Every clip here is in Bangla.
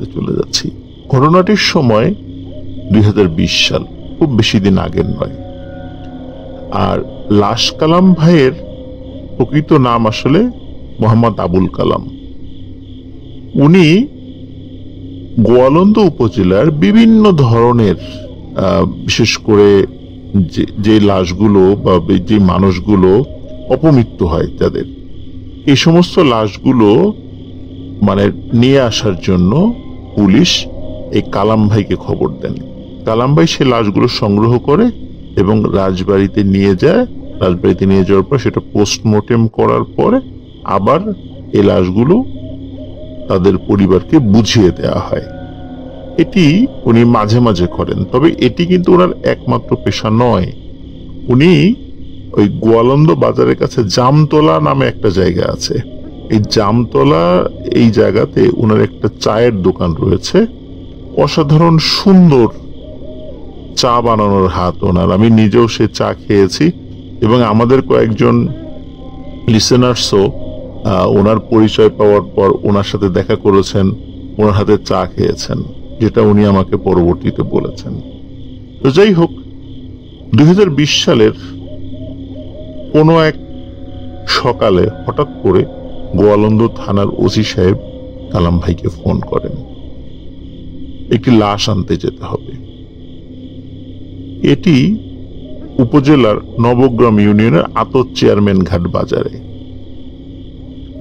বলতে চলে যাচ্ছি। ঘটনাটির সময় 2020 সাল, খুব বেশি দিন আগের নয়। আর লাশ কালাম ভাইয়ের প্রকৃত নাম আসলে মোহাম্মদ আবুল কালাম। উনি গোয়ালন্দ উপজেলার বিভিন্ন ধরনের বিশেষ করে যে লাশগুলো বা যে মানুষগুলো অপমৃত্যু হয় যাদের, এই সমস্ত লাশগুলো মানে নিয়ে আসার জন্য পুলিশ এই কালাম ভাইকে খবর দেন। কালাম ভাই সে লাশগুলো সংগ্রহ করে এবং রাজবাড়িতে নিয়ে যায়। রাজবাড়িতে নিয়ে যাওয়ার পর সেটা পোস্টমর্টেম করার পরে আবার এই লাশগুলো তাদের পরিবারকে বুঝিয়ে দেওয়া হয়। এটি উনি মাঝে মাঝে করেন, তবে এটি কিন্তু ওনার একমাত্র পেশা নয়। উনি ওই গোয়ালন্দ বাজারের কাছে জামতলা নামে একটা জায়গা আছে, এই জামতলা এই জায়গাতে ওনার একটা চায়ের দোকান রয়েছে। অসাধারণ সুন্দর চা বানানোর হাত ওনার। আমি নিজেও সে চা খেয়েছি এবং আমাদের কয়েকজন লিসেনার্সও ওনার পরিচয় পাওয়ার পর ওনার সাথে দেখা করেছেন, ওনার হাতে চা খেয়েছেন, যেটা উনি আমাকে পরবর্তীতে বলেছেন। তো যাই হোক, 2020 সালের কোনো এক সকালে হঠাৎ করে গোয়ালন্দ থানার ওসি সাহেব কালাম ভাইকে ফোন করেন, একটি লাশ আনতে যেতে হবে। এটি উপজেলার নবগ্রাম ইউনিয়নের আতর চেয়ারম্যান ঘাট বাজারে।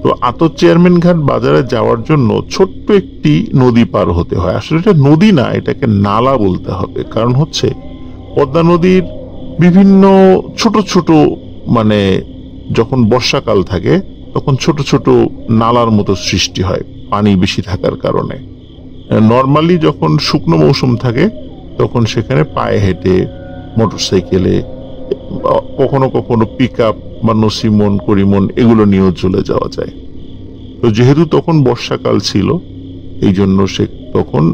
তো আতর চেয়ারম্যান ঘাট বাজারে যাওয়ার জন্য ছোট্ট একটি নদী পার হতে হয়। আসলে এটা নদী না, এটাকে নালা বলতে হবে। কারণ হচ্ছে পদ্মা নদীর বিভিন্ন ছোট ছোট মানে যখন বর্ষাকাল থাকে তখন ছোট ছোট নালার মতো সৃষ্টি হয় পানি বেশি থাকার কারণে। নর্মালি যখন শুকনো মৌসুম থাকে তখন সেখানে পায়ে হেঁটে, মোটরসাইকেলে, কখনো কখনো পিক আপ বা নসিমন করিমন এগুলো নিয়েও চলে যাওয়া যায়। তো যেহেতু তখন বর্ষাকাল ছিল, এই জন্য সে তখন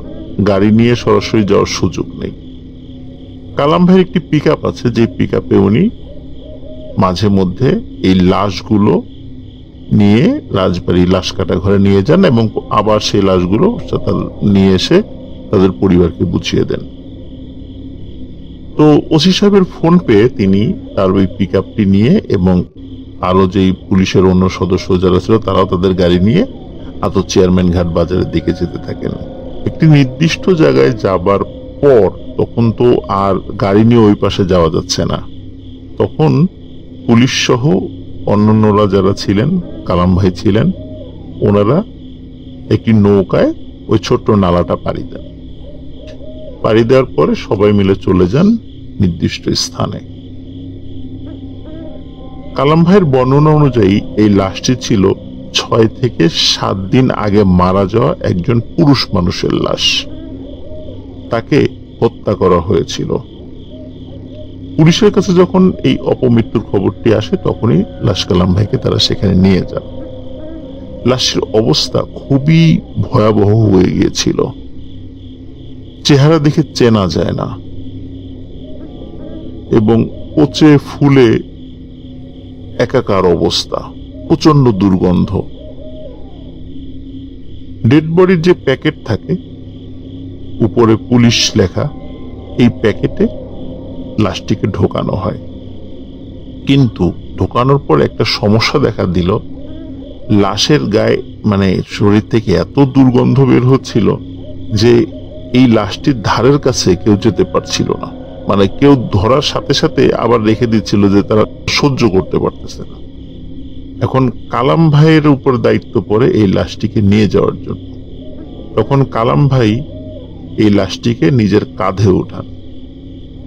গাড়ি নিয়ে সরাসরি যাওয়ার সুযোগ নেই। কালাম ভাইয়ের একটি পিক আপ আছে, যে পিক আপে উনি মাঝে মধ্যে এই লাশগুলো নিয়ে রাজবাড়ি লাশ কাটা ঘরে নিয়ে যান এবং আবার সেই লাশগুলো নিয়ে এসে তাদের পরিবারকে বুঝিয়ে দেন। তো ওসি সাহেবের ফোন পেয়ে তিনি তার ওই পিক আপটি নিয়ে এবং আরো যেই পুলিশের অন্য সদস্য যারা ছিল তারাও তাদের গাড়ি নিয়ে আতর চেয়ারম্যান ঘাট বাজারের দিকে যেতে থাকেন। একটি নির্দিষ্ট জায়গায় যাবার পর তখন তো আর গাড়ি নিয়ে ওই পাশে যাওয়া যাচ্ছে না। তখন পুলিশ সহ অন্যান্যরা যারা ছিলেন, কালাম ভাই ছিলেন, ওনারা একটি নৌকায় ওই ছোট্ট নালাটা পাড়ি দেন। পাড়ি দেওয়ার পরে সবাই মিলে চলে যান নির্দিষ্ট স্থানে। কালাম ভাইয়ের বর্ণনা অনুযায়ী এই লাশটি ছিল 6 থেকে 7 দিন আগে মারা যাওয়া একজন পুরুষ মানুষের লাশ। তাকে হত্যা করা হয়েছিল। পুলিশের কাছে যখন এই অপমৃত্যুর খবরটি আসে তখনই লাশ কালাম ভাইকে তারা সেখানে নিয়ে যান। লাশের অবস্থা খুবই ভয়াবহ হয়ে গিয়েছিল, চেহারা দেখে চেনা যায় না এবং পচে ফুলে একাকার অবস্থা, প্রচন্ড দুর্গন্ধ। ডেড বডির যে প্যাকেট থাকে উপরে পুলিশ লেখা, এই প্যাকেটে লাশটিকে ঢোকানো হয়। কিন্তু ঢোকানোর পর একটা সমস্যা দেখা দিল, লাশের গায়ে মানে শরীর থেকে এত দুর্গন্ধ বের হচ্ছিল যে এই লাশটির ধারের কাছে কেউ যেতে পারছিল না। মানে কেউ ধরার সাথে সাথে আবার রেখে দিচ্ছিল যে তারা সহ্য করতে পারতেছে না। এখন কালাম ভাইয়ের উপর দায়িত্ব পড়ে এই লাশটিকে নিয়ে যাওয়ার জন্য। তখন কালাম ভাই এই লাশটিকে নিজের কাঁধে উঠান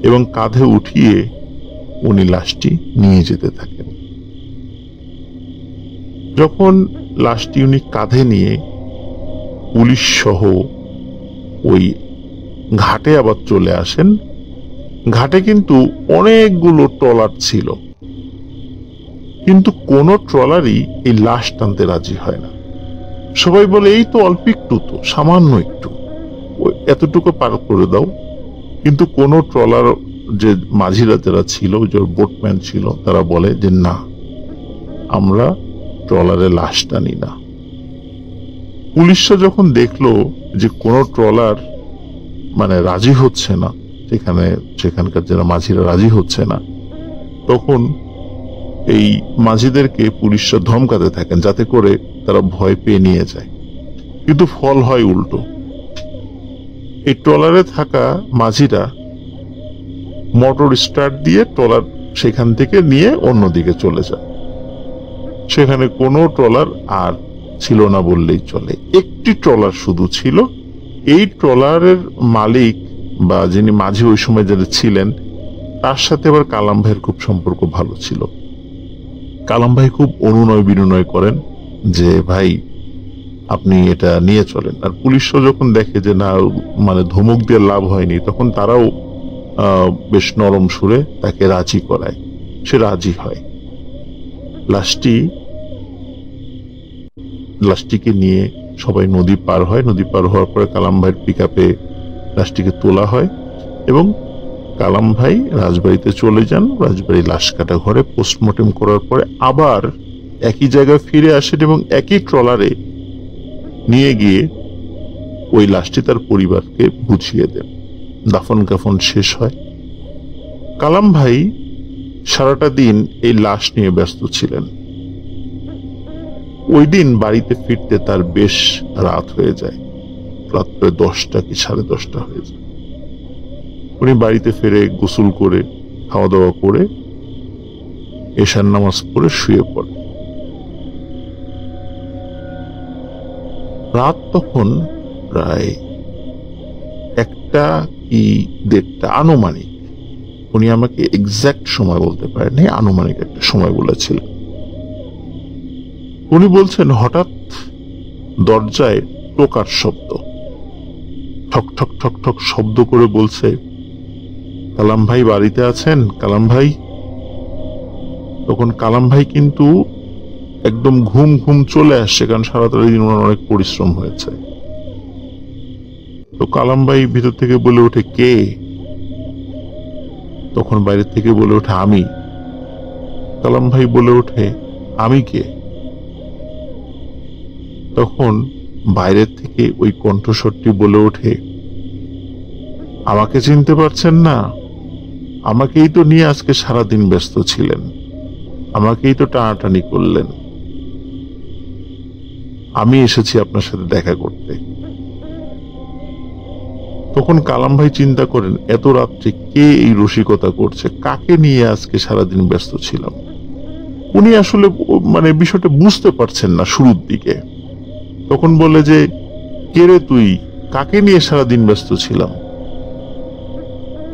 এবং কাঁধে উঠিয়ে উনি লাশটি নিয়ে যেতে থাকেন। যখন লাশটি উনি কাঁধে নিয়ে পুলিশ সহ ওই ঘাটে আবার চলে আসেন, ঘাটে কিন্তু অনেকগুলো ট্রলার ছিল, কিন্তু কোন ট্রলারই এই লাশ টানতে রাজি হয় না। সবাই বলে এই তো অল্প একটু, তো সামান্য একটু, এতটুকু পার করে দাও। কিন্তু কোন ট্রলার যে মাঝিরা যারা ছিল, যে বোটম্যান ছিল, তারা বলে যে না, আমরা ট্রলারে লাশ টানি না। পুলিশরা যখন দেখলো যে কোনো ট্রলার মানে রাজি হচ্ছে না, সেখানকার যারা মাঝিরা রাজি হচ্ছে না, তখন এই মাঝিদেরকে পুলিশরা ধমকাতে থাকেন যাতে করে তারা ভয় পেয়ে নিয়ে যায়। কিন্তু ফল হয় উল্টো। এই ট্রলারে থাকা মাঝিরা মোটর স্টার্ট দিয়ে ট্রলার সেখান থেকে নিয়ে অন্যদিকে চলে যায়। সেখানে কোনো ট্রলার আর ছিল না বললেই চলে, একটি ট্রলার শুধু ছিল। এই ট্রলারের মালিক বা যিনি মাঝি ওই সময় যারা ছিলেন, তার সাথে আবার কালাম ভাইয়ের খুব সম্পর্ক ভালো ছিল। কালাম ভাই খুব অনুনয় বিনয় করেন যে ভাই আপনি এটা নিয়ে চলেন। আর পুলিশও যখন দেখে যে না, মানে ধমক দিয়ে লাভ হয়নি, তখন তারাও বেশ নরম সুরে তাকে রাজি করায়। সে রাজি হয়। লাশটিকে নিয়ে সবাই নদী পার হয়। নদী পার হওয়ার পরে কালাম ভাইয়ের পিকআপে লাশটিকে তোলা হয় এবং কালাম ভাই রাজবাড়িতে চলে যান। রাজবাড়ি লাশ কাটা ঘরে পোস্টমর্টেম করার পরে আবার একই জায়গায় ফিরে আসেন এবং একই ট্রলারে নিয়ে গিয়ে ওই লাশটি তার পরিবারকে বুঝিয়ে দেন। দাফন কাফন শেষ হয়। কালাম ভাই সারাটা দিন এই লাশ নিয়ে ব্যস্ত ছিলেন। ওই দিন বাড়িতে ফিরতে তার বেশ রাত হয়ে যায়, রাত প্রায় 10টা কি 10:30 হয়ে যায়। উনি বাড়িতে ফিরে গোসল করে খাওয়া দাওয়া করে এশার নামাজ পড়ে শুয়ে পড়ে। রাত তখন প্রায় 1টা কি 1:30 আনুমানিক। উনি আমাকে এক্সাক্ট সময় বলতে পারেননি, আনুমানিক একটা সময় বলেছিলেন। উনি বলছেন হঠাৎ দরজায় টোকার শব্দ, ঠক ঠক ঠক ঠক শব্দ করে বলছে, কালাম ভাই বাড়িতে আছেন? কালাম ভাই। তখন কালাম ভাই কিন্তু একদম ঘুম ঘুম চলে আসছে, কারণ সারাটা দিন ওনার অনেক পরিশ্রম হয়েছে। তো কালাম ভাই ভিতর থেকে বলে ওঠে, কে? তখন বাইরে থেকে বলে ওঠে, আমি। কালাম ভাই বলে ওঠে, আমি কে? তখন বাইরের থেকে ওই কণ্ঠস্বরটি বলে ওঠে, আমাকে চিনতে পারছেন না? আমাকেই তো নিয়ে আজকে সারাদিন ব্যস্ত ছিলেন, আমাকেই তো টানাটানি করলেন। আমি এসেছি আপনার সাথে দেখা করতে। তখন কালাম ভাই চিন্তা করেন, এত রাত্রে কে এই রসিকতা করছে, কাকে নিয়ে আজকে সারাদিন ব্যস্ত ছিলাম। উনি আসলে মানে বিষয়টা বুঝতে পারছেন না শুরুর দিকে। তখন বলে যে, কে রে তুই, কাকে নিয়ে সারাদিন ব্যস্ত ছিলাম?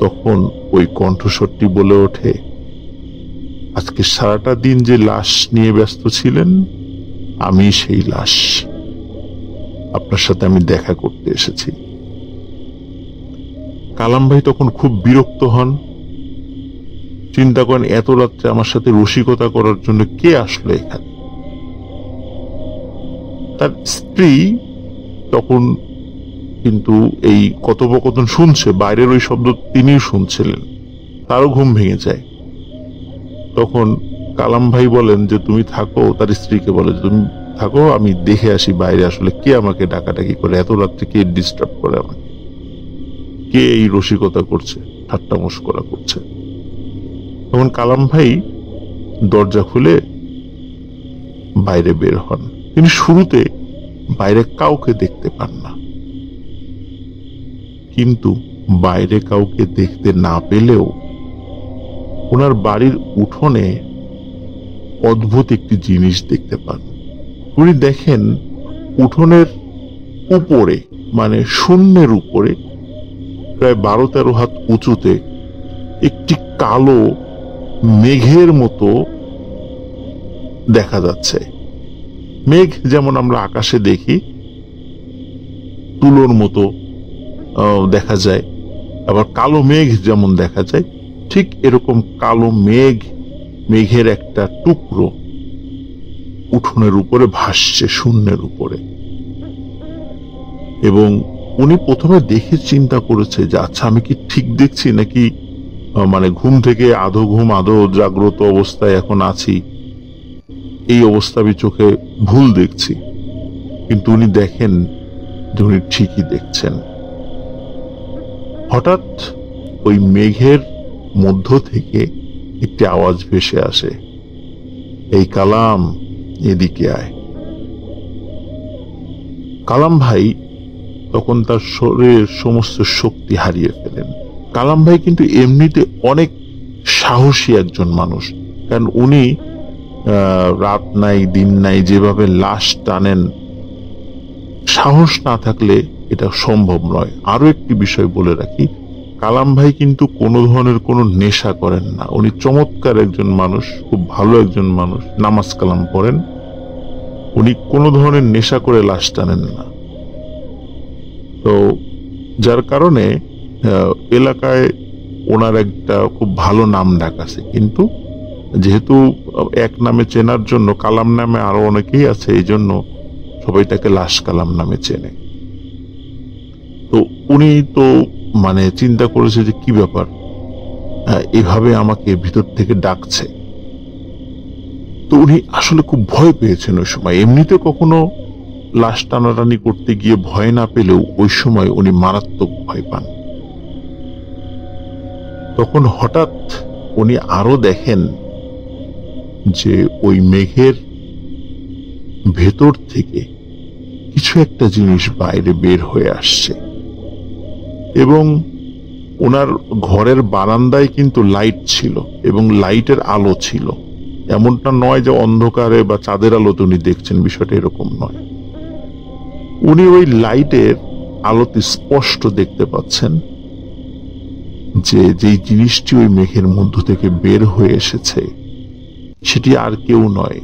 তখন ওই কণ্ঠস্বরটি বলে ওঠে, আজকে সারাটা দিন যে লাশ নিয়ে ব্যস্ত ছিলেন, আমি সেই লাশ, আপনার সাথে আমি দেখা করতে এসেছি। কালাম ভাই তখন খুব বিরক্ত হন, চিন্তা করেন এত রাত্রে আমার সাথে রসিকতা করার জন্য কে আসলো এখানে। তার স্ত্রী তখন কিন্তু এই কথোপকথন শুনছে, বাইরের ওই শব্দ তিনিও শুনছিলেন, তারও ঘুম ভেঙে যায়। তখন কালাম ভাই বলেন যে তুমি থাকো, তার স্ত্রীকে বলে যে তুমি থাকো, আমি দেখে আসি বাইরে আসলে কে আমাকে ডাকাডাকি করে, এত রাত্রে কে ডিস্টার্ব করে আমাকে, কে এই রসিকতা করছে, ঠাট্টা মশকরা করছে। তখন কালাম ভাই দরজা খুলে বাইরে বের হন। তিনি শুরুতে বাইরে কাউকে দেখতে পান না, কিন্তু বাইরে কাউকে দেখতে না পেলেও ওনার বাড়ির উঠোনে অদ্ভুত একটি জিনিস দেখতে পান। উনি দেখেন উঠোনের উপরে, মানে শূন্যের উপরে প্রায় 12-13 হাত উঁচুতে একটি কালো মেঘের মতো দেখা যাচ্ছে। মেঘ যেমন আমরা আকাশে দেখি তুলোর মতো দেখা যায়, আবার কালো মেঘ যেমন দেখা যায়, ঠিক এরকম কালো মেঘের একটা টুকরো উঠোনের উপরে ভাসছে, শূন্যের উপরে। এবং উনি প্রথমে দেখে চিন্তা করেছে যে আচ্ছা আমি কি ঠিক দেখছি নাকি মানে ঘুম থেকে আধো ঘুম আধো জাগ্রত অবস্থায় এখন আছি, এই অবস্থা আমি চোখে ভুল দেখছি। কিন্তু উনি দেখেন যে উনি ঠিকই দেখছেন। হঠাৎ ওই মেঘের মধ্য থেকে একটি আওয়াজ ভেসে আসে, এই কালাম, এদিকে আয়। কালাম ভাই তখন তার শরীরের সমস্ত শক্তি হারিয়ে ফেলেন। কালাম ভাই কিন্তু এমনিতে অনেক সাহসী একজন মানুষ, কারণ উনি রাত নাই দিন নাই যেভাবে লাশ টানেন, সাহস না থাকলে এটা সম্ভব নয়। আরো একটি বিষয় বলে রাখি, কালাম ভাই কিন্তু কোনো ধরনের কোনো নেশা করেন না। উনি চমৎকার একজন মানুষ, খুব ভালো একজন মানুষ, নামাজ কালাম পড়েন। উনি কোনো ধরনের নেশা করে লাশ টানেন না। তো যার কারণে এলাকায় ওনার একটা খুব ভালো নাম ডাক আছে। কিন্তু যেহেতু এক নামে চেনার জন্য, কালাম নামে আরো অনেকেই আছে, এই জন্য সবাই তাকে লাশ কালাম নামে চেনে। তো উনি তো মানে চিন্তা করেছে যে কি ব্যাপার, এভাবে আমাকে ভিতর থেকে ডাকছে। তো উনি আসলে খুব ভয় পেয়েছেন ওই সময়। এমনিতে কখনো লাশ টানাটানি করতে গিয়ে ভয় না পেলেও ওই সময় উনি মারাত্মক ভয় পান। তখন হঠাৎ উনি আরো দেখেন যে ওই মেঘের ভেতর থেকে কিছু একটা জিনিস বাইরে বের হয়ে আসছে, এবং ওনার ঘরের বারান্দায় কিন্তু লাইট ছিল এবং লাইটের আলো ছিল। এমনটা নয় যে অন্ধকারে বা চাঁদের আলোতে উনি দেখছেন, বিষয়টা এরকম নয়। উনি ওই লাইটের আলোতে স্পষ্ট দেখতে পাচ্ছেন যে যেই জিনিসটি ওই মেঘের মধ্য থেকে বের হয়ে এসেছে সেটি আর কেউ নয়,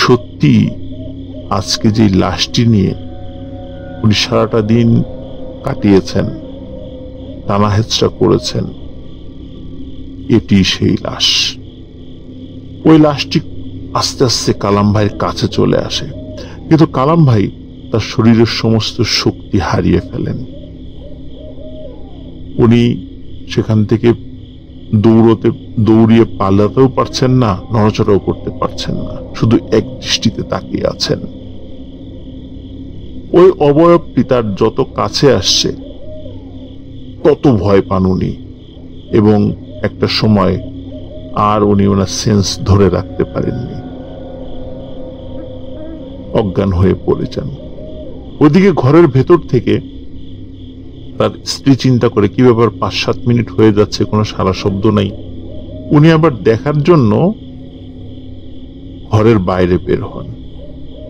সত্যি আজকে যে লাশটি নিয়ে উনি সারাটা দিন কাটিয়েছেন, টানাহেচড়া করেছেন, এটি সেই লাশ। ওই লাশটি আস্তে আস্তে কালাম ভাইয়ের কাছে চলে আসে, কিন্তু কালাম ভাই তার শরীরের সমস্ত শক্তি হারিয়ে ফেলেন। উনি সেখান থেকে দৌড়িয়ে পালাতেও পারছেন না, নড়াচড়াও করতে পারছেন না, শুধু এক দৃষ্টিতে তাকিয়ে আছেন। ওই অবয়বটি তার যত কাছে আসছে তত ভয় পান উনি, এবং একটা সময় আর উনি ওনার সেন্স ধরে রাখতে পারেননি, অজ্ঞান হয়ে পড়ে যান। ওইদিকে ঘরের ভেতর থেকে তার স্ত্রী চিন্তা করে কি ব্যাপার, 5-7 মিনিট হয়ে যাচ্ছে, কোনো সারা শব্দ নাই। উনি আবার দেখার জন্য ঘরের বাইরে বের হন।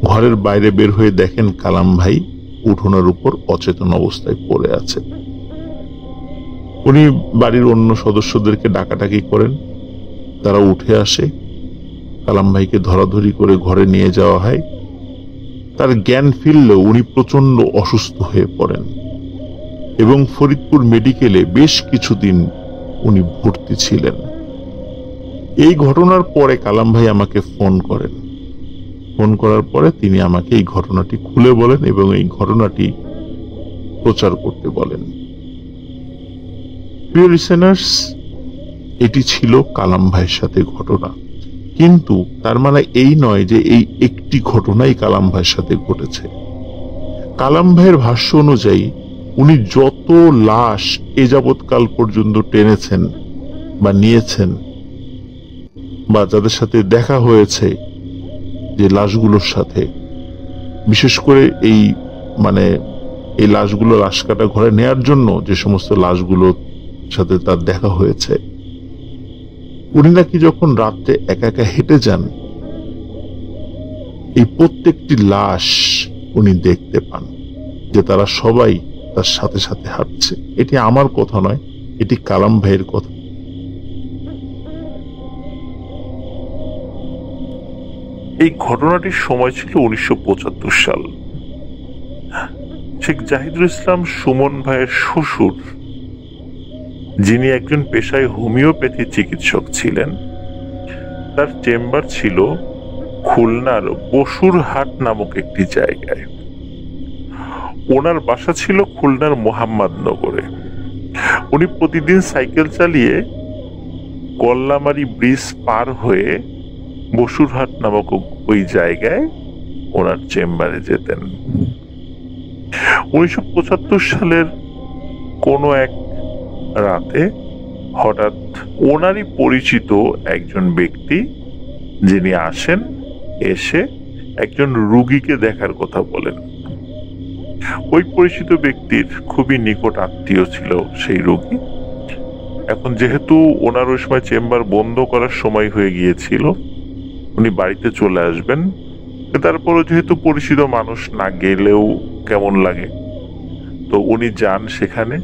ঘরের বাইরে বের হয়ে দেখেন কালাম ভাই উঠোনের উপর অচেতন অবস্থায় পড়ে আছে। উনি বাড়ির অন্য সদস্যদেরকে ডাকাডাকি করেন, তারা উঠে আসে, কালাম ভাইকে ধরাধরি করে ঘরে নিয়ে যাওয়া হয়। তার জ্ঞান ফিরলেও উনি প্রচন্ড অসুস্থ হয়ে পড়েন এবং ফরিদপুর মেডিকেলে বেশ কিছুদিন উনি ভর্তি ছিলেন। এই ঘটনার পরে কালাম ভাই আমাকে ফোন করেন। ফোন করার পরে তিনি আমাকে এই ঘটনাটি খুলে বলেন এবং এই ঘটনাটি প্রচার করতে বলেন। প্রিয় লিসেনার্স, এটি ছিল কালাম ভাইয়ের সাথে ঘটনা, কিন্তু তার মানে এই নয় যে এই একটি ঘটনাই কালাম ভাইয়ের সাথে ঘটেছে। কালাম ভাইয়ের ভাষ্য অনুযায়ী উনি যত লাশ এ যাবৎকাল পর্যন্ত টেনেছেন বা নিয়েছেন বা যাদের সাথে দেখা হয়েছে, যে লাশগুলোর সাথে, বিশেষ করে এই এই লাশগুলো লাশ কাটা ঘরে নেয়ার জন্য যে সমস্ত লাশগুলোর সাথে তার দেখা হয়েছে, উনি নাকি যখন রাত্রে একা একা হেঁটে যান, এই প্রত্যেকটি লাশ উনি দেখতে পান যে তারা সবাই তার সাথে সাথে হাঁটছে। এটি আমার কথা নয়, এটি কালাম ভাইয়ের কথা। এই ঘটনাটির সময় ছিল 1975 সাল। শেখ জাহিদুল ইসলাম সুমন ভাইয়ের শ্বশুর, যিনি একজন পেশায় হোমিওপ্যাথি চিকিৎসক ছিলেন, তার চেম্বার ছিল খুলনার বসুরহাট নামক একটি জায়গায়। ওনার বাসা ছিল খুলনার মোহাম্মদনগরে। উনি প্রতিদিন সাইকেল চালিয়ে কল্লামারি ব্রিজ পার হয়ে বসুরহাট নামক ওই জায়গায় ওনার চেম্বারে যেতেন। সালের কোনো এক রাতে হঠাৎ ওনারই পরিচিত একজন ব্যক্তি যিনি আসেন, এসে একজন রোগীকে দেখার কথা বলেন। ওই পরিচিত ব্যক্তির খুবই নিকট আত্মীয় ছিল সেই রোগী। এখন যেহেতু ওনার ওই সময় চেম্বার বন্ধ করার সময় হয়ে গিয়েছিল, উনি বাড়িতে চলে আসবেন। তারপরও যেহেতু পরিচিত মানুষ, না গেলেও কেমন লাগে, তো উনি যান সেখানে।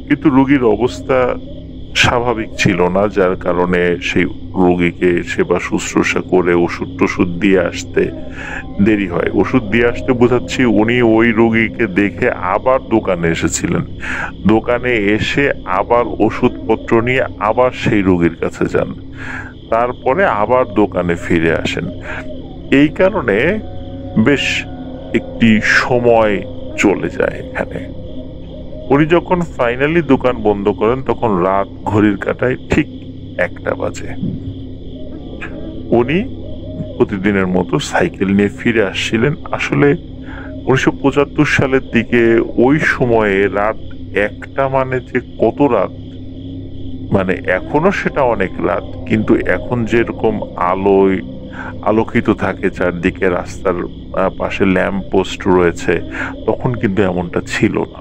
কিন্তু রোগীর অবস্থা স্বাভাবিক ছিল না, যার কারণে সেই রোগীকে সেবা শুশ্রূষা করে ওষুধ টষুধ দিয়ে আসতে দেরি হয়। ওষুধ দিয়ে আসতে বোঝাচ্ছি, উনি ওই রোগীকে দেখে আবার দোকানে এসেছিলেন। দোকানে এসে আবার ওষুধপত্র নিয়ে আবার সেই রোগীর কাছে যান, তারপরে আবার দোকানে ফিরে আসেন। এই কারণে বেশ একটি সময় চলে যায় এখানে। উনি যখন ফাইনালি দোকান বন্ধ করেন, তখন রাত ঘড়ির কাঁটায় ঠিক 1টা বাজে। উনি প্রতিদিনের মতো সাইকেল নিয়ে ফিরে আসছিলেন। আসলে 1975 সালের দিকে ওই সময়ে রাত 1টা মানে যে কত রাত, মানে এখনো সেটা অনেক রাত, কিন্তু এখন যেরকম আলোয় আলোকিত থাকে চারদিকে, রাস্তার পাশে ল্যাম্প পোস্ট রয়েছে, তখন কিন্তু এমনটা ছিল না।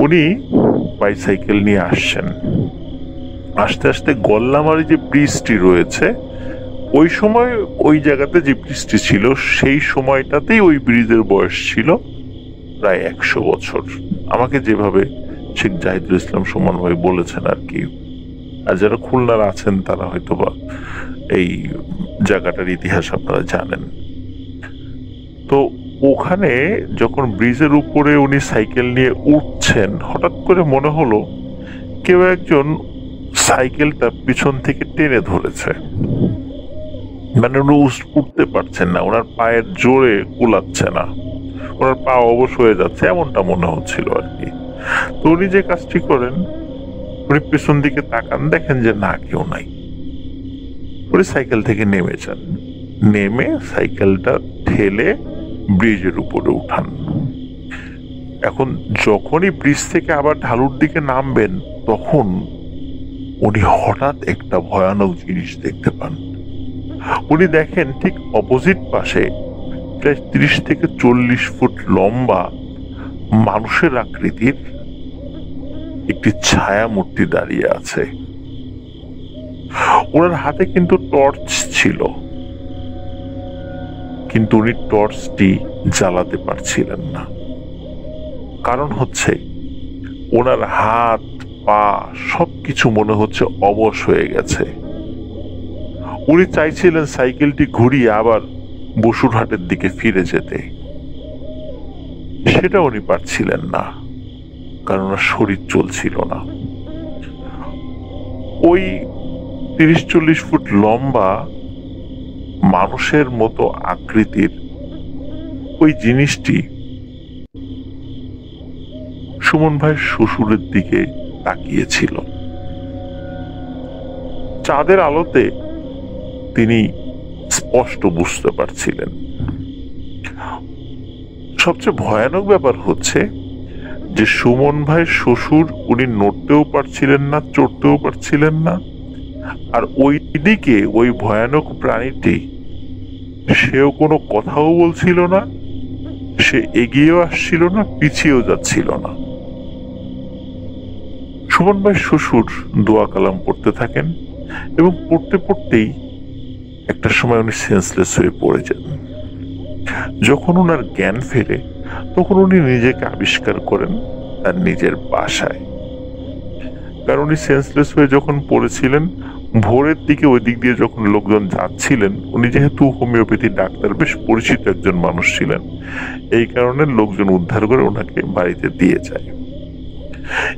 উনি বাইসাইকেল নিয়ে আসছেন। আস্তে আস্তে গল্লামারি যে ব্রিজটি রয়েছে, ওই সময় ওই জায়গাতে যে ব্রিজটি ছিল, সেই সময়টাতেই ওই ব্রিজের বয়স ছিল প্রায় 100 বছর। আমাকে যেভাবে শেখ জাহিদুল ইসলাম সুমন ভাই বলেছেন আর কি। আর যারা খুলনার আছেন তারা হয়তোবা এই জায়গাটার ইতিহাস আপনারা জানেন। তো ওখানে যখন ব্রিজের উপরে উনি সাইকেল নিয়ে উঠছেন, হঠাৎ করে মনে হলো কেউ একজন সাইকেলটা পিছন থেকে টেনে ধরেছে। মানে উনি উঠতে পারছেন না, ওনার পায়ের জোরে কুলাচ্ছে না, ওনার পা অবশ হয়ে যাচ্ছে, এমনটা মনে হচ্ছিল আর কি। তো উনি যে কাজটি করেন, উনি পিছন দিকে তাকান, দেখেন যে না, কেউ নাই। উনি সাইকেল থেকে নেমে যান, নেমে সাইকেলটা ঠেলে ব্রিজের উপরে উঠান। এখন যখনই ব্রিজ থেকে আবার ঢালুর দিকে নামবেন, তখন উনি হঠাৎ একটা ভয়ানক জিনিস দেখতে পান। উনি দেখেন ঠিক অপোজিট পাশে প্রায় 30 থেকে 40 ফুট লম্বা মানুষের আকৃতির একটি ছায়া মূর্তি দাঁড়িয়ে আছে। ওনার হাতে কিন্তু টর্চ ছিল, কিন্তু উনি টর্চটি জ্বালাতে পারছিলেন না। কারণ হচ্ছে ওনার হাত পা সবকিছু মনে হচ্ছে অবশ হয়ে গেছে। উনি চাইছিলেন সাইকেলটি ঘুরিয়ে আবার বসুরহাটের দিকে ফিরে যেতে, সেটা উনি পারছিলেন না, কারণ ওনার শরীর চলছিল না। ওই 30-40 ফুট লম্বা মানুষের মতো আকৃতির ওই জিনিসটি সুমন ভাইয়ের শ্বশুরের দিকে তাকিয়েছিল। চাঁদের আলোতে তিনি স্পষ্ট বুঝতে পারছিলেন। সবচেয়ে ভয়ানক ব্যাপার হচ্ছে যে সুমন ভাইয়ের শ্বশুর, উনি নড়তেও পারছিলেন না, চড়তেও পারছিলেন না। আর ওই দিকে ওই ভয়ানক প্রাণীটি, সেও কোনো কথাও বলছিল না, সে এগিয়েও আসছিল না, পিছিয়েও যাচ্ছিল না। সুমন ভাই শ্বশুর দোয়া কালাম পড়তে থাকেন, এবং পড়তে পড়তেই একটা সময় উনি সেন্সলেস হয়ে পড়ে যান। যখন ওনার জ্ঞান ফেরে, তখন উনি নিজেকে আবিষ্কার করেন তার নিজের বাসায়। কারণ উনি সেন্সলেস হয়ে যখন পড়েছিলেন, ভোরের দিকে ওই দিক দিয়ে যখন লোকজন যাচ্ছিলেন, উনি যেহেতু হোমিওপ্যাথি ডাক্তার, বেশ পরিচিত একজন মানুষ ছিলেন, এই কারণে লোকজন উদ্ধার করে ওনাকে বাড়িতে দিয়ে যায়।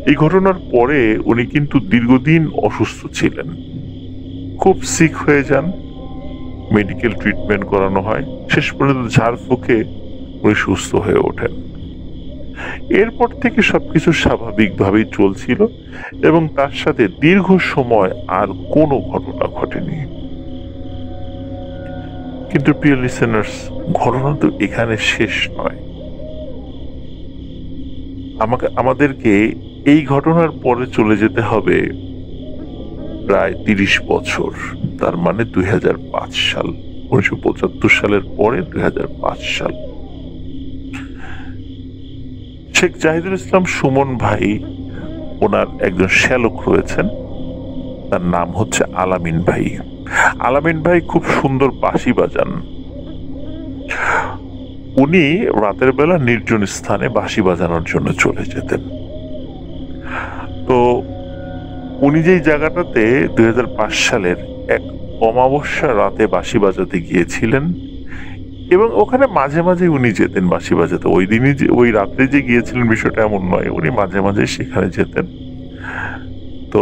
এই ঘটনার পরে উনি কিন্তু দীর্ঘদিন অসুস্থ ছিলেন, খুব সিক হয়ে যান, মেডিকেল ট্রিটমেন্ট করানো হয়, শেষ পর্যন্ত ঝাড়ফুঁকে উনি সুস্থ হয়ে ওঠেন। এরপর থেকে সবকিছু স্বাভাবিকভাবেই চলছিল, এবং তার সাথে দীর্ঘ সময় আর কোনো ঘটনা ঘটেনি। কিন্তু প্রিয় লিসেনার্স, ঘটনা তো এখানে শেষ নয়। আমাদেরকে এই ঘটনার পরে চলে যেতে হবে প্রায় 30 বছর, তার মানে 2005 সাল। 1975 সালের পরে 2005 সাল। শেখ জাহিদুল ইসলাম সুমন ভাই, ওনার একজন শ্যালক রয়েছেন, তার নাম হচ্ছে আলামিন ভাই। আলামিন ভাই খুব সুন্দর বাঁশি বাজান। উনি রাতের বেলা নির্জন স্থানে বাঁশি বাজানোর জন্য চলে যেতেন। তো উনি যেই জায়গাটাতে 2005 সালের এক অমাবস্যা রাতে বাঁশি বাজাতে গিয়েছিলেন, এবং ওখানে মাঝে মাঝে উনি যেতেন বাঁশি বাজাতে। ওই দিনই যে ওই রাত্রে যে গিয়েছিলেন বিষয়টা এমন নয়, উনি মাঝে মাঝে সেখানে যেতেন। তো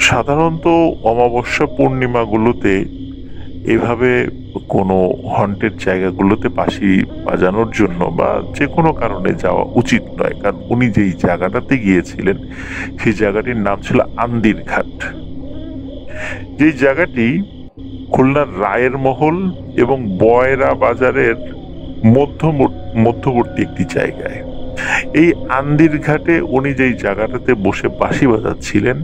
সাধারণত অমাবস্যা পূর্ণিমাগুলোতে এভাবে কোনো হন্টেড জায়গাগুলোতে বাঁশি বাজানোর জন্য বা যে কোনো কারণে যাওয়া উচিত নয়, কারণ উনি যেই জায়গাটাতে গিয়েছিলেন সেই জায়গাটির নাম ছিল আন্দির ঘাট। যেই জায়গাটি খুলনার রায়ের মহল এবং বয়রা বাজারের মধ্যবর্তী একটি জায়গায়। এই আন্দির ঘাটে উনি যেই জায়গাটাতে বসে বাঁশি বাজাচ্ছিলেন,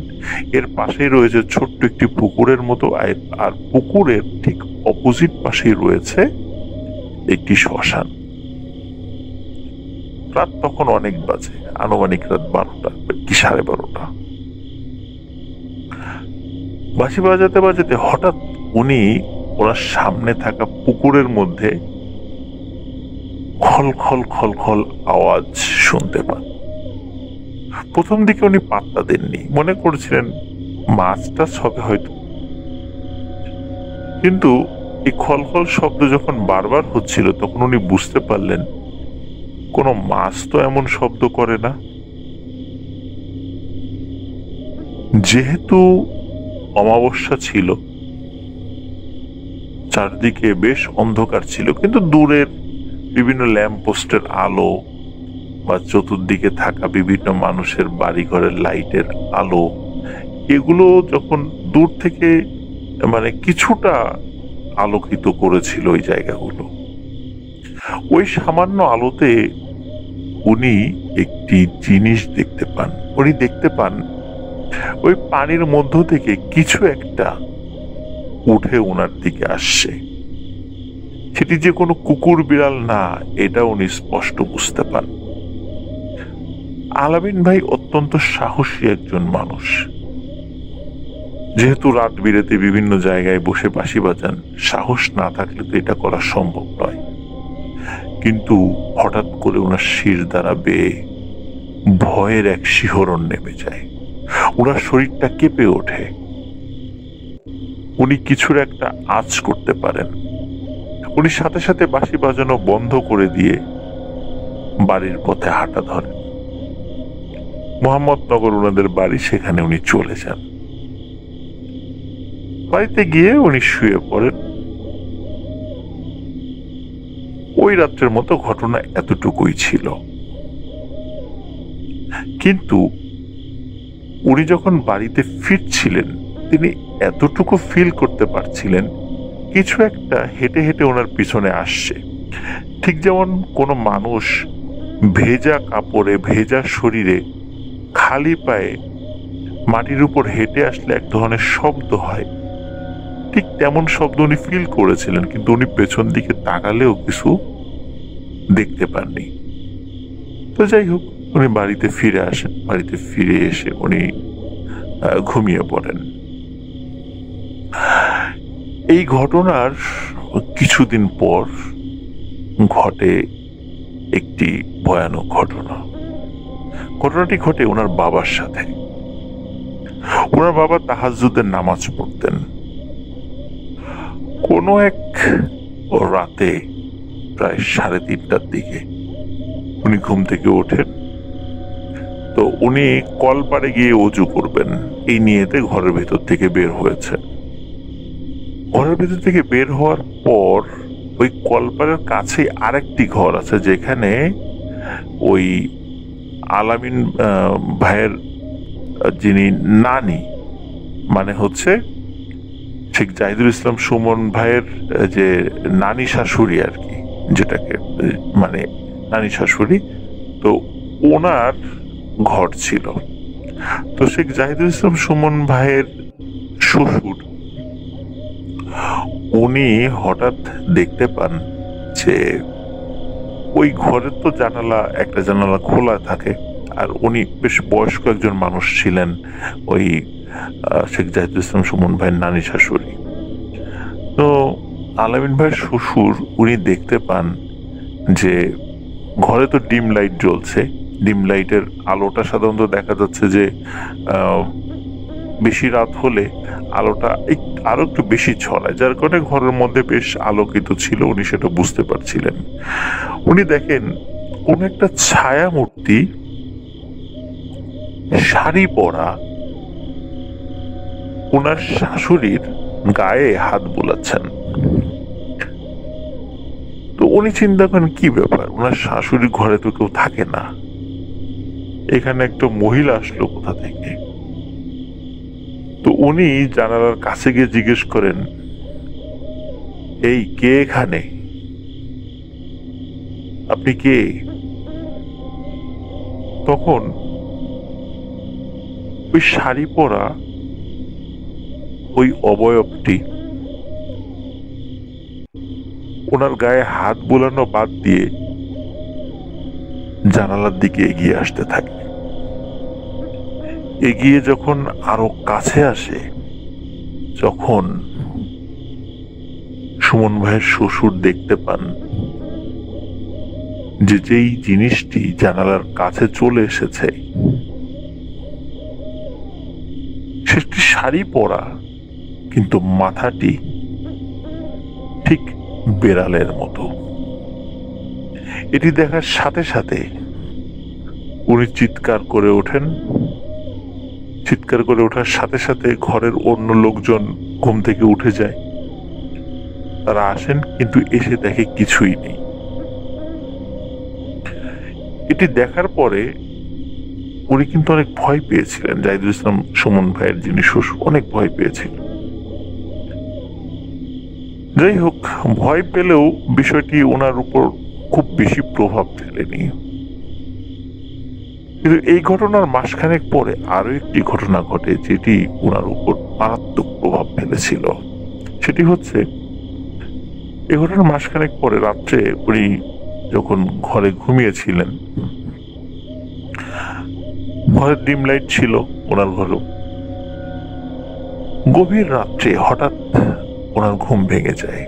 এর পাশেই রয়েছে ছোট্ট একটি পুকুরের মতো, আর পুকুরের ঠিক অপোজিট পাশেই রয়েছে একটি শ্মশান। রাত তখন অনেক বাজে, আনুমানিক রাত 12টা কি 12:30। বাঁশি বাজাতে বাজাতে হঠাৎ উনি ওনার সামনে থাকা পুকুরের মধ্যে খল খল খল খল আওয়াজ শুনতে পান। প্রথম দিকে উনি পাত্তা দেননি, মনে করেছিলেন মাছটা হবে হয়তো। কিন্তু এই খলখল শব্দ যখন বারবার হচ্ছিল, তখন উনি বুঝতে পারলেন কোনো মাছ তো এমন শব্দ করে না। যেহেতু অমাবস্যা ছিল, চারদিকে বেশ অন্ধকার ছিল, কিন্তু দূরের বিভিন্ন ল্যাম্প পোস্টের আলো বা চতুর্দিকে থাকা বিভিন্ন মানুষের বাড়িঘরের লাইটের আলো, এগুলো যখন দূর থেকে মানে কিছুটা আলোকিত করেছিল ওই জায়গাগুলো, ওই সামান্য আলোতে উনি একটি জিনিস দেখতে পান। উনি দেখতে পান ওই পানির মধ্য থেকে কিছু একটা উঠে ওনার দিকে আসছে। সেটি যে কোনো কুকুর বিড়াল না, এটা উনি স্পষ্ট বুঝতে পান। আলামিন ভাই অত্যন্ত সাহসী একজন মানুষ। যেহেতু রাত বিরেতে বিভিন্ন জায়গায় বসে বাঁশি বাজান, সাহস না থাকলে তো এটা করা সম্ভব নয়। কিন্তু হঠাৎ করে ওনার শির দ্বারা বেয়ে ভয়ের এক শিহরণ নেমে যায়। ওনার শরীরটা কেঁপে ওঠে। উনি কিছুর একটা আঁচ করতে পারেন। উনি সাথে সাথে বাঁশি বাজানো বন্ধ করে দিয়ে বাড়ির পথে হাঁটা ধরেন। মোহাম্মদনগর ওনাদের বাড়ি, সেখানে উনি চলে যান। বাড়িতে গিয়ে উনি শুয়ে পড়েন। ওই রাত্রের মতো ঘটনা এতটুকুই ছিল। কিন্তু উনি যখন বাড়িতে ফিরছিলেন, তিনি এতটুকু ফিল করতে পারছিলেন কিছু একটা হেঁটে হেঁটে ওনার পিছনে আসছে। ঠিক যেমন কোনো মানুষ ভেজা কাপড়ে, ভেজা শরীরে, খালি পায়ে মাটির উপর হেঁটে আসলে এক ধরনের শব্দ হয়, ঠিক তেমন শব্দ উনি ফিল করেছিলেন। কিন্তু উনি পেছন দিকে তাকালেও কিছু দেখতে পাননি। তো যাই হোক, উনি বাড়িতে ফিরে আসেন। বাড়িতে ফিরে এসে উনি ঘুমিয়ে পড়েন। এই ঘটনার কিছুদিন পর ঘটে একটি ভয়ানক ঘটনা। ঘটনাটি ঘটে ওনার বাবার সাথে। ওনার বাবা তাহাজ্জুদের নামাজ পড়তেন। কোনো এক রাতে প্রায় 3:30টার দিকে উনি ঘুম থেকে ওঠেন। তো উনি কলপাড়ে গিয়ে অজু করবেন, এই নিয়েতে ঘরের ভেতর থেকে বের হয়েছে। ঘরের ভেতর থেকে বের হওয়ার পর ওই কলপাড়ের কাছে আরেকটি ঘর আছে, যেখানে ওই আলামিন ভাইয়ের যিনি নানি, মানে হচ্ছে শেখ জাহিদুল ইসলাম সুমন ভাইয়ের যে নানি শাশুড়ি আর কি, যেটাকে মানে নানি শাশুড়ি, তো ওনার ঘর ছিল। তো শেখ জাহিদুল ইসলাম সুমন ভাইয়ের শ্বশুর উনি হঠাৎ দেখতে পান যে ওই ঘরের তো একটা জানালা খোলা থাকে, আর উনি বেশ বয়স্ক একজন মানুষ ছিলেন, ওই শেখ জাহিদুল ইসলাম সুমন ভাইয়ের নানি শাশুড়ি। তো আলামিন ভাইয়ের শ্বশুর উনি দেখতে পান যে ঘরে তো ডিম লাইট জ্বলছে, ডিম লাইটের আলোটা সাধারণত দেখা যাচ্ছে যে বেশি রাত হলে আলোটা আরো একটু বেশি ছড়ায়, যার কারণে ঘরের মধ্যে বেশ আলোকিত ছিল, উনি সেটা বুঝতে পারছিলেন। উনি দেখেন কোন একটা ছায়া মূর্তি শাড়ি পরা ওনার শাশুড়ির গায়ে হাত বোলাচ্ছেন। তো উনি চিন্তা করেন কি ব্যাপার, ওনার শাশুড়ির ঘরে তো কেউ থাকে না, এখানে একটা মহিলা আসলো কোথা থেকে। তো উনি জানালার কাছে গিয়ে জিজ্ঞেস করেন, এই কে এখানে, আপনি কে? তখন ওই শাড়ি পরা ওই অবয়বটি ওনার গায়ে হাত বোলানো বাদ দিয়ে জানালার দিকে এগিয়ে আসতে থাকে। এগিয়ে যখন আরো কাছে আসে, যখন সুমন ভাইয়ের শ্বশুর দেখতে পান যে যেই জিনিসটি জানালার কাছে চলে এসেছে সেটি শাড়ি পরা, কিন্তু মাথাটি ঠিক বেড়ালের মতো। এটি দেখার সাথে সাথে উনি চিৎকার করে ওঠেন। চিৎকার করে ওঠার সাথে সাথে ঘরের অন্য লোকজন ঘুম থেকে উঠে যায়, তারা আসেন, কিন্তু এসে দেখে কিছুই নেই। এটি দেখার পরে উনি কিন্তু অনেক ভয় পেয়েছিলেন, জাহিদুল ইসলাম সুমন ভাইয়ের যিনি শ্বশুর অনেক ভয় পেয়েছিলেন। যাই হোক, ভয় পেলেও বিষয়টি ওনার উপর খুব বেশি প্রভাব ফেলেনি। কিন্তু এই ঘটনার মাসখানেক পরে আরো একটি ঘটনা ঘটে যেটি ওনার উপর মারাত্মক প্রভাব ফেলেছিল। সেটি হচ্ছে, এই ঘটনার মাসখানেক পরে রাত্রে উনি যখন ঘরে ঘুমিয়েছিলেন, ঘরের ডিম লাইট ছিল ওনার ঘরেও, গভীর রাত্রে হঠাৎ ওনার ঘুম ভেঙে যায়।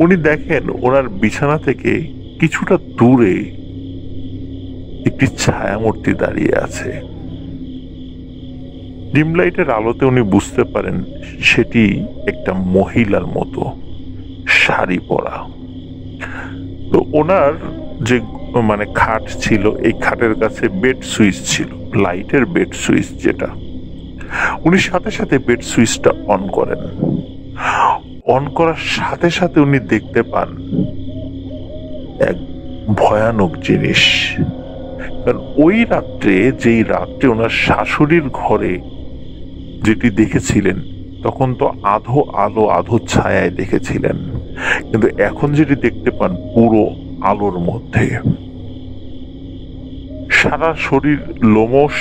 উনি দেখেন ওনার বিছানা থেকে কিছুটা দূরে একটি ছায়ামূর্তি দাঁড়িয়ে আছে। ডিম লাইটের আলোতে উনি বুঝতে পারেন সেটি একটা মহিলার মতো, শাড়ি পরা। তো ওনার যে খাট ছিল, এই খাটের কাছে বেড সুইচ ছিল, লাইটের বেড সুইচ যেটা, উনি সাথে সাথে বেড সুইচটা অন করেন। অন করার সাথে সাথে উনি দেখতে পান এক ভয়ানক জিনিস। কারণ ওই রাত্রে, যেই রাত্রে ওনার শাশুড়ির ঘরে যেটি দেখেছিলেন, তখন তো আধো আলো আধো ছায়ায় দেখেছিলেন, কিন্তু এখন যেটি দেখতে পান পুরো আলোর মধ্যে। সারা শরীর লোমশ,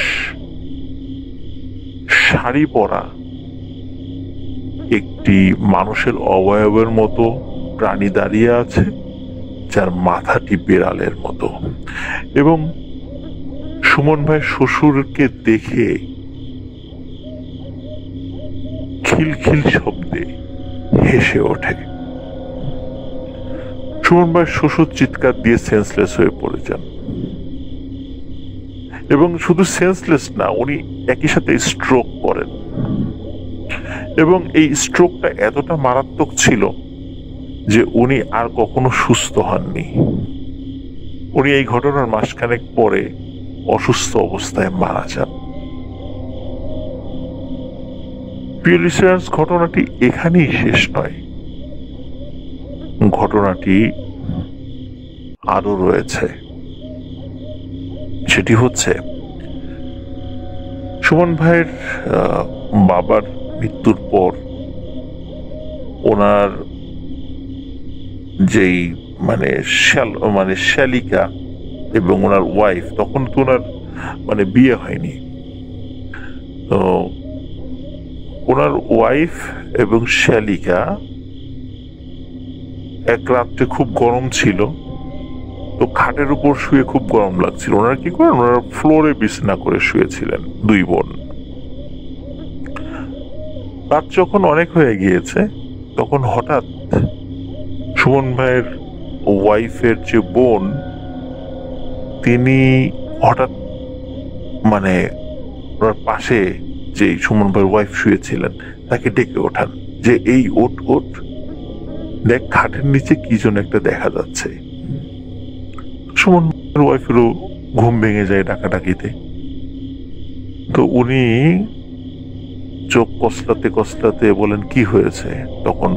শাড়ি পরা একটি মানুষের অবয়বের মতো প্রাণী দাঁড়িয়ে আছে, যার মাথাটি বিড়ালের মতো। এবং সুমন ভাই শ্বশুরকে দেখে খিলখিল শব্দে হেসে ওঠে। সুমন ভাই শ্বশুর চিৎকার দিয়ে সেন্সলেস হয়ে পড়ে যান। এবং শুধু সেন্সলেস না, উনি একই সাথে স্ট্রোক করেন। এবং এই স্ট্রোকটা এতটা মারাত্মক ছিল যে উনি আর কখনো সুস্থ হননি। উনি এই ঘটনার মাসখানেক পরে অসুস্থ অবস্থায় মারা যান। প্রিয় লিসেনার্স, ঘটনাটি এখানেই শেষ নয়, ঘটনাটি আরো রয়েছে। সেটি হচ্ছে, সুমন ভাইয়ের বাবার মৃত্যুর পর ওনার যেই শ্যালিকা এবং ওনার ওয়াইফ, তখন তো ওনার মানে বিয়ে হয়নি, তো ওনার ওয়াইফ এবং শ্যালিকা এক রাত্রে খুব গরম ছিল, তো খাটের উপর শুয়ে খুব গরম লাগছিল। ওনারা কি করেন, ওনারা ফ্লোরে বিছানা করে শুয়েছিলেন দুই বোন। রাত যখন অনেক হয়ে গিয়েছে, তখন হঠাৎ সুমন ভাইয়ের ওয়াইফের যে বোন, তিনি হঠাৎ মানে ওনার পাশে যে সুমন ভাইয়ের ওয়াইফ শুয়েছিলেন তাকে ডেকে ওঠান যে এই ওঠ ওঠ, দেখ খাটের নিচে কি যেন একটা দেখা যাচ্ছে। সুমন ভাইয়ের ওয়াইফেরও ঘুম ভেঙে যায় ডাকাডাকিতে। তো উনি চোখ কসলাতে কসলাতে বলেন কি হয়েছে। তখন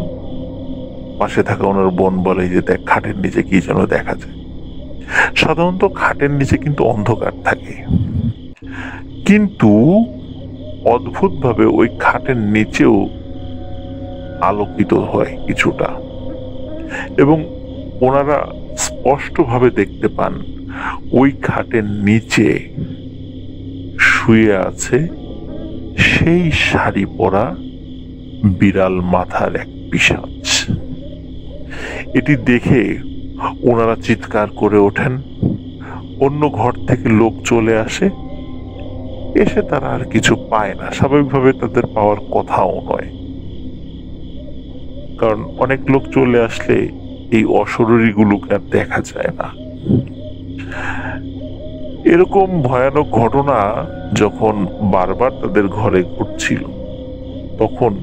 পাশে থাকা ওনার বোন বলে যে দেখ খাটের নিচে কি যেন দেখা যায়। সাধারণত খাটের নিচে কিন্তু অন্ধকার থাকে, কিন্তু অদ্ভুতভাবে ওই খাটের নিচেও আলোকিত হয় কিছুটা, এবং ওনারা স্পষ্টভাবে দেখতে পান ওই খাটের নিচে শুয়ে আছে সেই শাড়ি পরা বিড়াল মাথার এক পিশাচ। এটি দেখে ওনারা চিৎকার করে ওঠেন। অন্য ঘর থেকে লোক চলে আসে, এসে তারা আর কিছু পায় না। স্বাভাবিকভাবে তাদের পাওয়ার কথাও নয়, কারণ অনেক লোক চলে আসলে এই অশরীরীগুলোকে আর দেখা যায় না। এরকম ভয়ানক ঘটনা যখন বারবার তাদের ঘরে ঘটছিল, তখন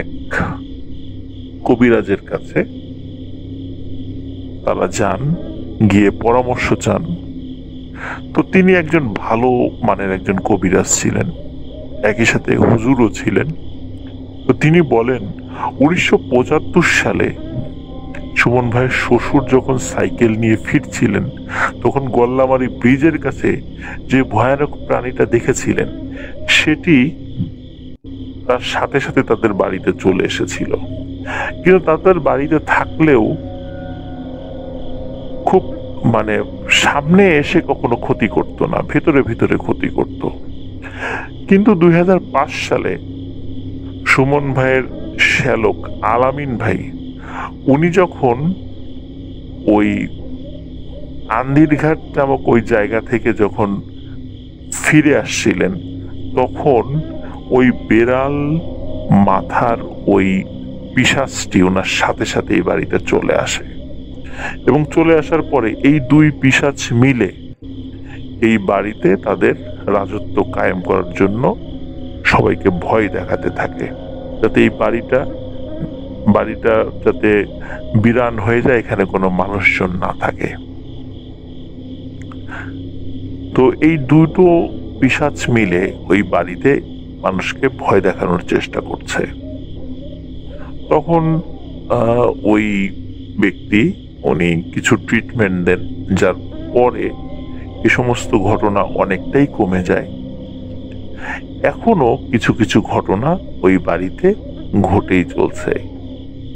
এক কবিরাজের কাছে তারা যান, গিয়ে পরামর্শ চান। তো তিনি একজন ভালো মানের একজন কবিরাজ ছিলেন, একই সাথে হুজুরও ছিলেন। তো তিনি বলেন 1975 সালে সুমন ভাইয়ের শ্বশুর যখন সাইকেল নিয়ে ফিরছিলেন, তখন গল্লামারি ব্রিজের কাছে যে ভয়ানক প্রাণীটা দেখেছিলেন সেটি তার সাথে সাথে তাদের বাড়িতে চলে এসেছিল। কিন্তু তাদের বাড়িতে থাকলেও খুব মানে সামনে এসে কখনো ক্ষতি করতো না, ভেতরে ভেতরে ক্ষতি করত। কিন্তু 2005 সালে সুমন ভাইয়ের শ্যালক আলামিন ভাই, উনি যখন ওই আন্দিরঘাট নামক ওই জায়গা থেকে যখন ফিরে আসছিলেন, তখন ওই বেড়াল মাথার ওই পিশাচটি ওনার সাথে সাথে এই বাড়িতে চলে আসে, এবং চলে আসার পরে এই দুই পিশাচ মিলে এই বাড়িতে তাদের রাজত্ব কায়েম করার জন্য সবাইকে ভয় দেখাতে থাকে, যাতে এই বাড়িটা যাতে বিরান হয়ে যায়, এখানে কোনো মানুষজন না থাকে। তো এই দুটো পিশাচ মিলে ওই বাড়িতে মানুষকে ভয় দেখানোর চেষ্টা করছে। তখন ওই ব্যক্তি উনি কিছু ট্রিটমেন্ট দেন, যার পরে এ সমস্ত ঘটনা অনেকটাই কমে যায়। এখনো কিছু কিছু ঘটনা ওই বাড়িতে ঘটেই চলছে।